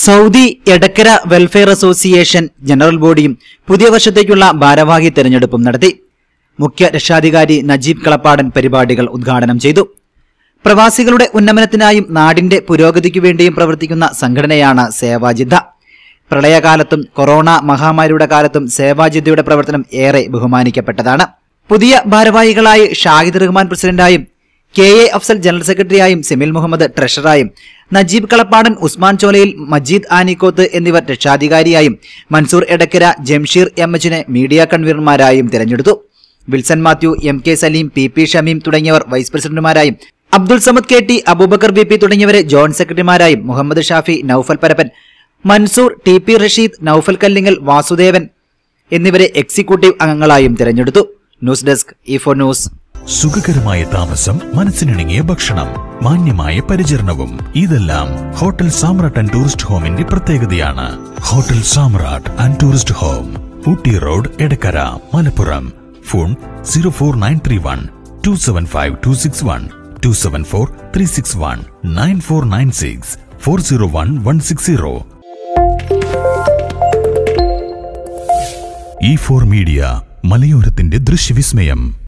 Saudi Edakkara welfare association general ബോഡിയും പുതിയ വർഷത്തേക്കുള്ള ഭാരവാഹി തെരഞ്ഞെടുപ്പും നടത്തി. മുഖ്യ രക്ഷാധികാരി നജീബ് കളപ്പാടൻ പരിപാടികൾ ഉദ്ഘാടനം ചെയ്തു. പ്രവാസികളുടെ ഉന്നമനത്തിനായും നാടിന്റെ പുരോഗതിക്കുവേണ്ടിയും പ്രവർത്തിക്കുന്ന സംഘടനയാണ് സേവാജിദ്ദ. പ്രളയകാലത്തും കൊറോണ മഹാമാരിയുടെ കാലത്തും സേവാജിദ്ദയുടെ പ്രവർത്തനം ഏറെ ബഹുമാനിക്കപ്പെട്ടതാണ്. പുതിയ ഭാരവാഹികളായി ഷാഹിദ് റഹ്മാൻ പ്രസിഡന്റായും KA അഫ്സൽ ജനറൽ സെക്രട്ടറിയായും സെമിൽ മുഹമ്മദ് ട്രഷററായും നജീബ് കളപ്പാടൻ, ഉസ്മാൻ ചോലയിൽ, മജീദ് ആനിക്കോത്ത് എന്നിവർ രക്ഷാധികാരിയായും മൻസൂർ എടക്കര, ജംഷീർ MH മീഡിയ കൺവീനർമാരായും തിരഞ്ഞെടുത്തു. Wilson Mathew, MK Saleem, PP Shameem തുടങ്ങിയവർ വൈസ് പ്രസിഡന്റുമാരായും അബ്ദുൾ സമദ് KT, അബൂബക്കർ BP തുടങ്ങിയവരെ ജോയിന്റ് സെക്രട്ടറിമാരായും മുഹമ്മദ് ഷാഫി, നൌഫൽ പരപ്പൻ, മൻസൂർ, TP റഷീദ്, നൌഫൽ കല്ലിങ്ങൽ, വാസുദേവൻ എന്നിവരെ എക്സിക്യൂട്ടീവ് അംഗങ്ങളായും തിരഞ്ഞെടുത്തു. News desk E4 news. സുഖകരമായ താമസം, മനസ്സിനിണങ്ങിയ ഭക്ഷണം, മാന്യമായ പരിചരണവും ഇതെല്ലാം ഹോട്ടൽ സാമ്രാട്ട് ആൻഡ് ടൂറിസ്റ്റ് ഹോമിന്റെ പ്രത്യേകതയാണ്. Hotel Samrat and tourist home, Ooty road, Edakkara, Malappuram. Phone 04931 275 261 274 361 9496 401 160. E4 media, മലയോരത്തിന്റെ ദൃശ്യവിസ്മയം.